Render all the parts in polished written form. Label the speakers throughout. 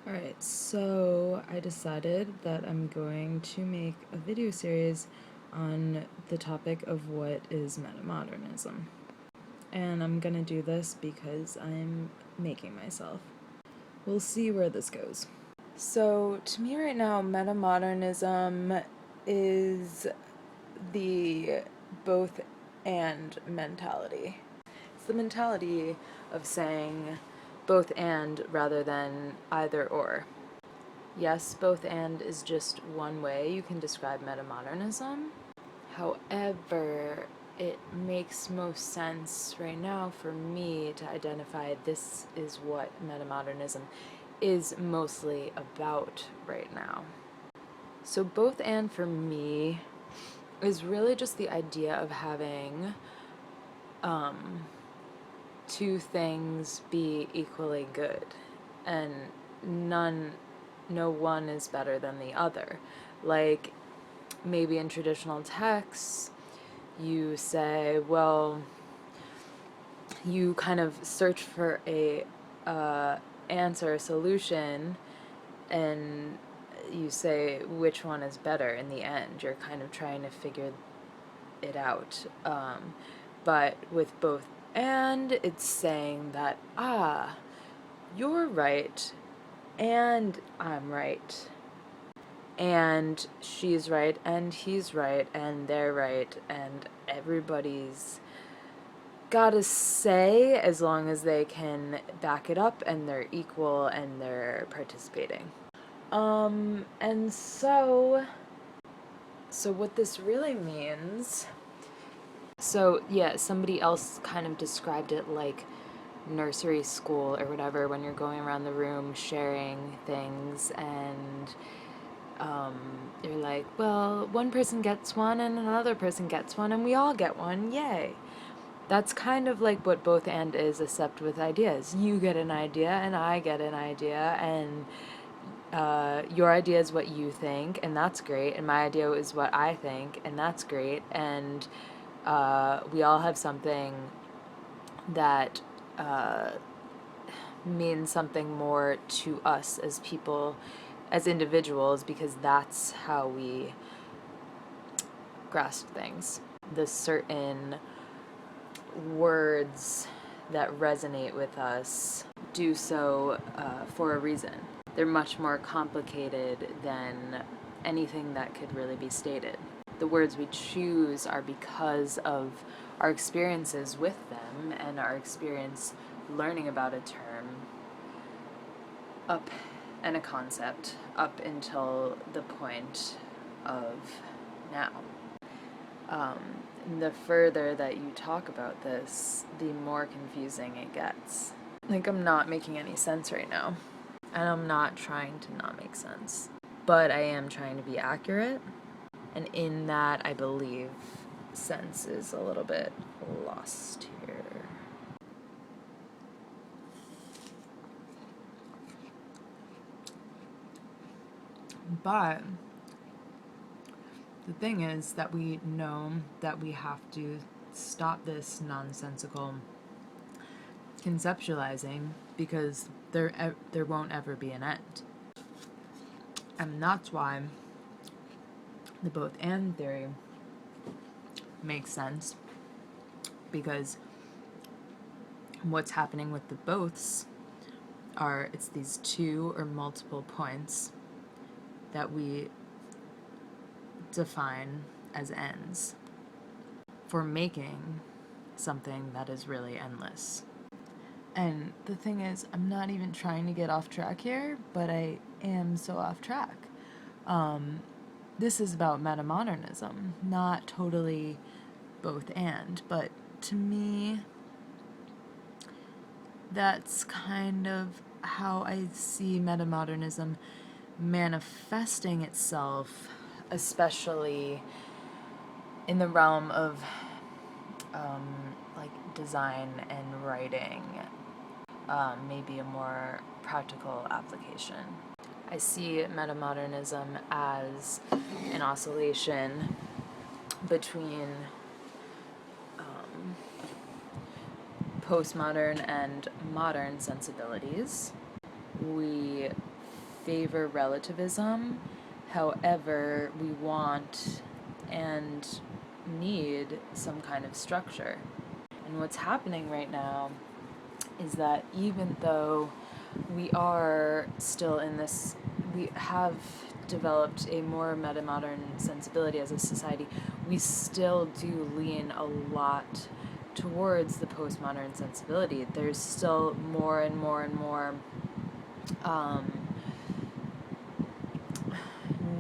Speaker 1: Alright, so I decided that I'm going to make a video series on the topic of what is metamodernism. And I'm gonna do this because I'm making myself. We'll see where this goes. So, to me right now, metamodernism is the both and mentality. It's the mentality of saying both and rather than either or. Yes, both and is just one way you can describe metamodernism. However, it makes most sense right now for me to identify this is what metamodernism is mostly about right now. So both and for me is really just the idea of having two things be equally good, and no one is better than the other. Like, maybe in traditional texts, you say, well, you kind of search for a answer, a solution, and you say which one is better in the end. You're kind of trying to figure it out. But with both and, it's saying that, you're right, and I'm right, and she's right, and he's right, and they're right, and everybody's got a say as long as they can back it up and they're equal and they're participating. And so what this really means, somebody else kind of described it like nursery school or whatever, when you're going around the room sharing things and you're like, well, one person gets one and another person gets one and we all get one, yay. That's kind of like what both and is, except with ideas. You get an idea and I get an idea, and your idea is what you think, and that's great, and my idea is what I think, and that's great, and we all have something that means something more to us as people, as individuals, because that's how we grasp things. The certain words that resonate with us do so for a reason. They're much more complicated than anything that could really be stated. The words we choose are because of our experiences with them and our experience learning about a term up and a concept up until the point of now. The further that you talk about this, the more confusing it gets. Like, I'm not making any sense right now, and I'm not trying to not make sense, but I am trying to be accurate, and in that I believe sense is a little bit lost here. But the thing is that we know that we have to stop this nonsensical conceptualizing, because there won't ever be an end. And that's why the both and theory makes sense, because what's happening with the boths are, it's these two or multiple points that we define as ends for making something that is really endless. And the thing is, I'm not even trying to get off track here, but I am so off track. This is about metamodernism, not totally both and, but to me, that's kind of how I see metamodernism manifesting itself, especially in the realm of like design and writing, maybe a more practical application. I see metamodernism as an oscillation between postmodern and modern sensibilities. We favor relativism. However, we want and need some kind of structure. And what's happening right now is that even though we are still in this, we have developed a more metamodern sensibility as a society, we still do lean a lot towards the postmodern sensibility. There's still more and more and more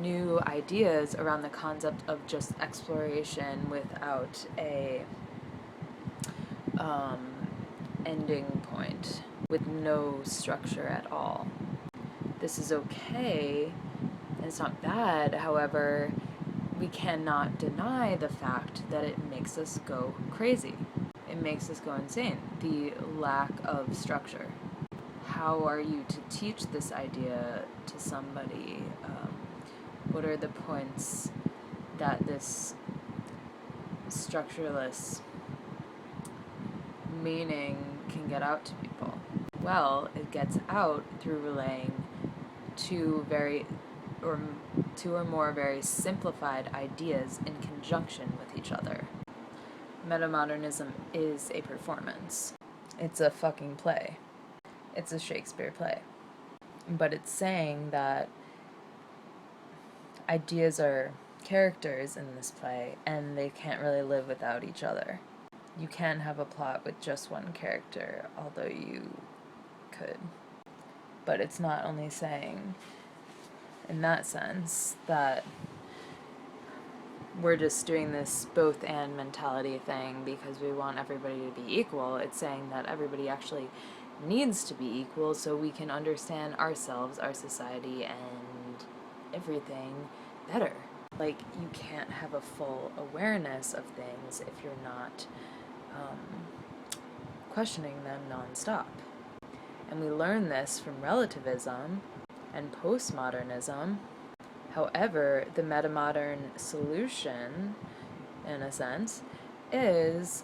Speaker 1: new ideas around the concept of just exploration without a ending point, with no structure at all. This is okay, and it's not bad. However, we cannot deny the fact that it makes us go crazy. It makes us go insane. The lack of structure. How are you to teach this idea to somebody? What are the points that this structureless meaning can get out to people? Well, it gets out through relaying two or more very simplified ideas in conjunction with each other. Metamodernism is a performance. It's a fucking play. It's a Shakespeare play. But it's saying that ideas are characters in this play, and they can't really live without each other. You can have a plot with just one character, although you could. But it's not only saying, in that sense, that we're just doing this both and mentality thing because we want everybody to be equal. It's saying that everybody actually needs to be equal so we can understand ourselves, our society, and everything better. Like, you can't have a full awareness of things if you're not questioning them nonstop. And we learn this from relativism and postmodernism. However, the Metamodern Solution, in a sense, is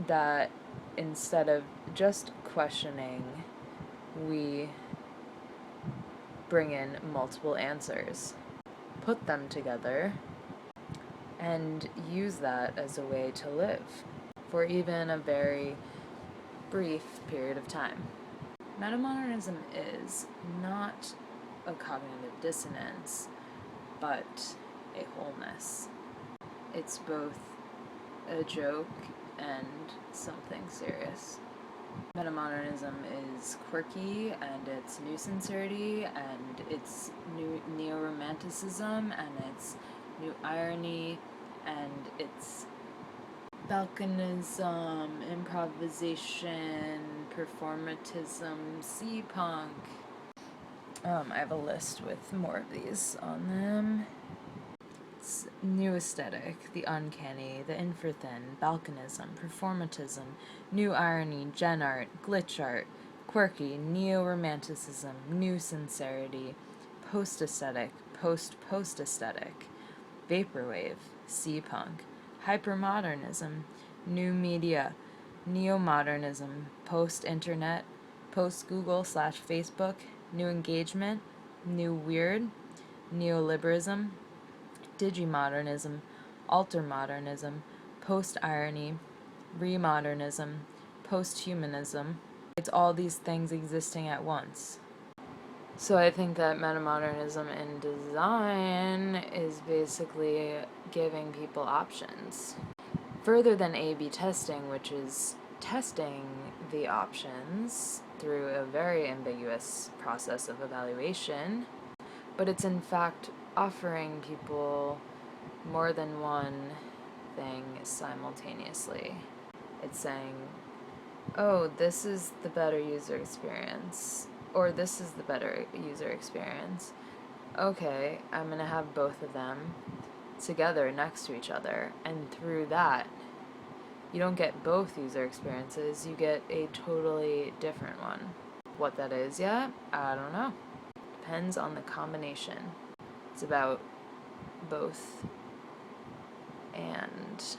Speaker 1: that instead of just questioning, we bring in multiple answers, put them together, and use that as a way to live for even a very brief period of time. Metamodernism is not a cognitive dissonance, but a wholeness. It's both a joke and something serious. Metamodernism is quirky, and it's new sincerity, and it's new neo-romanticism, and it's new irony, and it's balkanism, improvisation, performatism, sea-punk. I have a list with more of these on them. It's new aesthetic, the uncanny, the infrathin, balkanism, performatism, new irony, gen art, glitch art, quirky, neo-romanticism, new sincerity, post-aesthetic, post-aesthetic, vaporwave, sea-punk, hypermodernism, new media, neo-modernism, post-internet, post-Google/Facebook, new engagement, new weird, neoliberalism, digimodernism, altermodernism, post-irony, remodernism, post-humanism. It's all these things existing at once. So I think that metamodernism in design is basically giving people options. Further than A/B testing, which is testing the options through a very ambiguous process of evaluation, but it's in fact offering people more than one thing simultaneously. It's saying, oh, this is the better user experience, or this is the better user experience. Okay, I'm going to have both of them together next to each other, and through that, you don't get both user experiences, you get a totally different one. What that is yet, I don't know. Depends on the combination. It's about both and